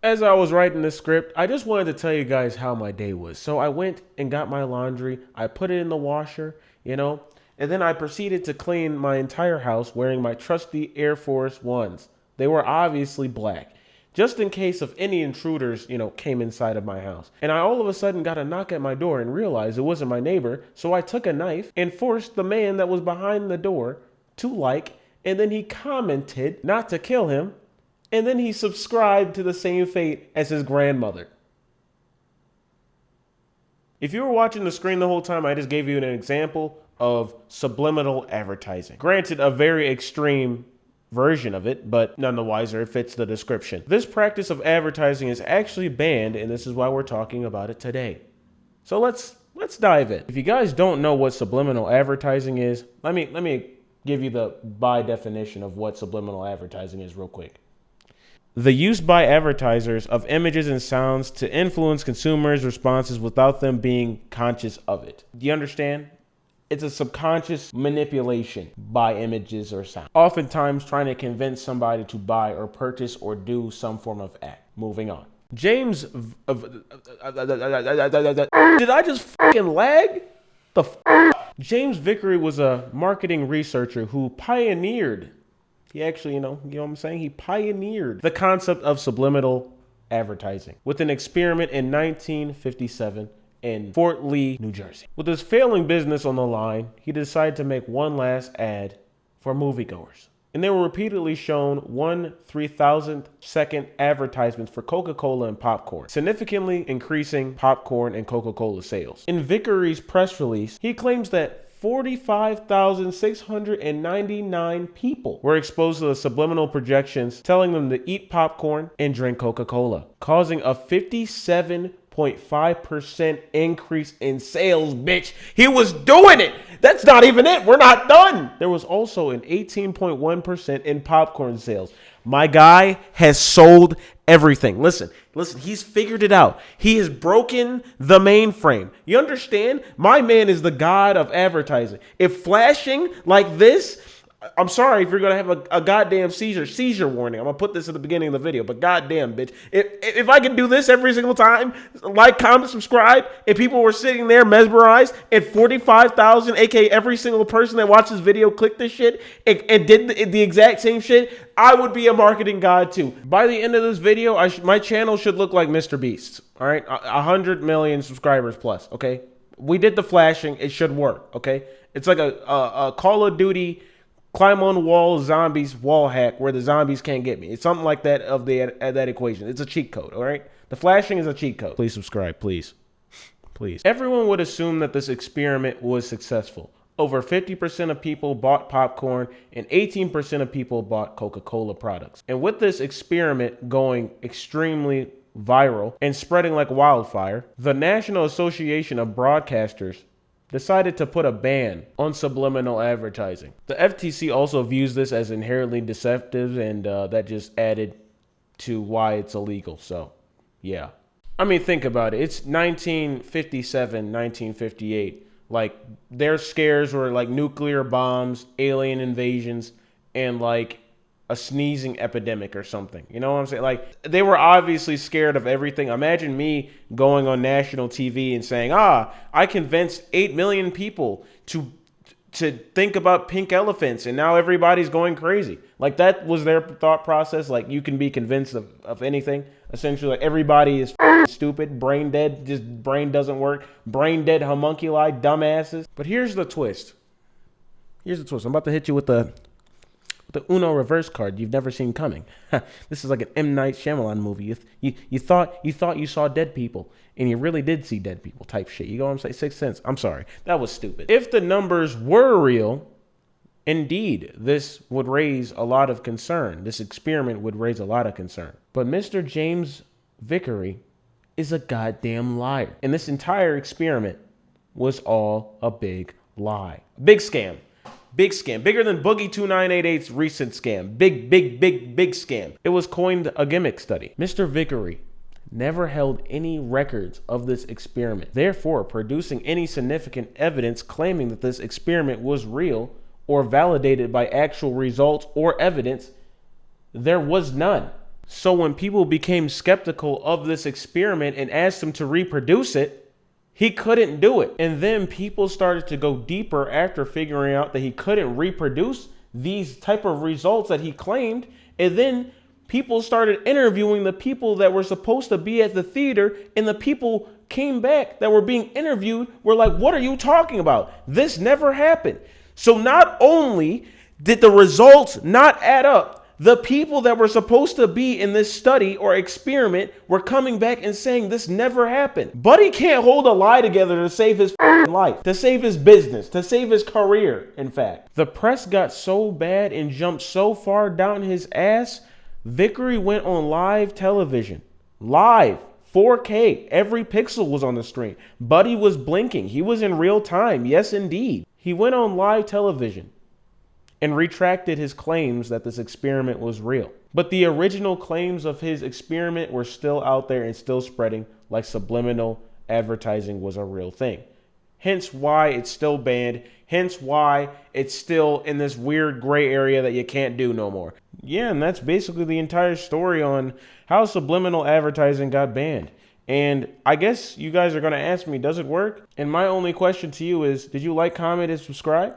As I was writing this script, I just wanted to tell you guys how my day was. So I went and got my laundry. I put it in the washer, and then I proceeded to clean my entire house wearing my trusty Air Force Ones. They were obviously black, just in case if any intruders, came inside of my house. And I all of a sudden got a knock at my door and realized it wasn't my neighbor. So I took a knife and forced the man that was behind the door to and then he commented not to kill him. And then he subscribed to the same fate as his grandmother. If you were watching the screen the whole time, I just gave you an example of subliminal advertising. Granted, a very extreme version of it, but none the wiser, it fits the description. This practice of advertising is actually banned, and this is why we're talking about it today. So let's dive in. If you guys don't know what subliminal advertising is, let me give you the by definition of what subliminal advertising is real quick. The use by advertisers of images and sounds to influence consumers' responses without them being conscious of it. Do you understand? It's a subconscious manipulation by images or sound. Oftentimes trying to convince somebody to buy or purchase or do some form of act. Moving on. Did I just fucking lag? James Vickery was a marketing researcher who pioneered. He actually, you know what I'm saying? He pioneered the concept of subliminal advertising with an experiment in 1957 in Fort Lee, New Jersey. With his failing business on the line, he decided to make one last ad for moviegoers. And they were repeatedly shown 1 3,000th second advertisements for Coca-Cola and popcorn, significantly increasing popcorn and Coca-Cola sales. In Vickery's press release, he claims that 45,699 people were exposed to the subliminal projections telling them to eat popcorn and drink Coca-Cola, causing a 57.5% increase in sales, bitch. He was doing it. That's not even it. We're not done. There was also an 18.1% in popcorn sales. My guy has sold everything. Listen, he's figured it out. He has broken the mainframe. You understand? My man is the god of advertising. If flashing like this, I'm sorry if you're going to have a goddamn seizure warning. I'm going to put this at the beginning of the video, but goddamn, bitch. If I can do this every single time, like, comment, subscribe, and people were sitting there mesmerized, and 45,000, aka every single person that watched this video clicked this shit and did the exact same shit, I would be a marketing god too. By the end of this video, my channel should look like Mr. Beast's, all right? 100 million subscribers plus, okay? We did the flashing. It should work, okay? It's like a Call of Duty climb on wall zombies wall hack where the zombies can't get me. It's something like that of that equation. It's a cheat code, all right? The flashing is a cheat code. Please subscribe, please. Please. Everyone would assume that this experiment was successful. Over 50% of people bought popcorn and 18% of people bought Coca-Cola products. And with this experiment going extremely viral and spreading like wildfire, the National Association of Broadcasters decided to put a ban on subliminal advertising. The FTC also views this as inherently deceptive, and that just added to why it's illegal. So, yeah. I mean, think about it. It's 1957, 1958. Like, their scares were like nuclear bombs, alien invasions, and like a sneezing epidemic or something. You know what I'm saying? Like, they were obviously scared of everything. Imagine me going on national TV and saying, I convinced 8 million people to think about pink elephants, and now everybody's going crazy. Like, that was their thought process. Like, you can be convinced of anything. Essentially, like, everybody is stupid, brain dead, just brain doesn't work, brain dead homunculi, dumbasses. But here's the twist. I'm about to hit you with the Uno reverse card you've never seen coming. This is like an M. Night Shyamalan movie. You thought you saw dead people, and you really did see dead people type shit. You know what I'm saying? Sixth Sense. I'm sorry. That was stupid. If the numbers were real, indeed, this would raise a lot of concern. This experiment would raise a lot of concern. But Mr. James Vickery is a goddamn liar. And this entire experiment was all a big lie. Big scam. Big scam. Bigger than Boogie 2988's recent scam. Big scam. It was coined a gimmick study. Mr. Vickery never held any records of this experiment, therefore producing any significant evidence claiming that this experiment was real or validated by actual results or evidence. There was none. So when people became skeptical of this experiment and asked him to reproduce it, he couldn't do it. And then people started to go deeper after figuring out that he couldn't reproduce these type of results that he claimed. And then people started interviewing the people that were supposed to be at the theater, and the people came back that were being interviewed were like, what are you talking about? This never happened. So not only did the results not add up, the people that were supposed to be in this study or experiment were coming back and saying this never happened. Buddy can't hold a lie together to save his life, to save his business, to save his career, in fact. The press got so bad and jumped so far down his ass, Vickery went on live television. Live. 4K. Every pixel was on the screen. Buddy was blinking. He was in real time. Yes, indeed. He went on live television and retracted his claims that this experiment was real. But the original claims of his experiment were still out there and still spreading, like subliminal advertising was a real thing. Hence why it's still banned. Hence why it's still in this weird gray area that you can't do no more. Yeah, and that's basically the entire story on how subliminal advertising got banned. And I guess you guys are going to ask me, does it work? And my only question to you is, did you like, comment, and subscribe?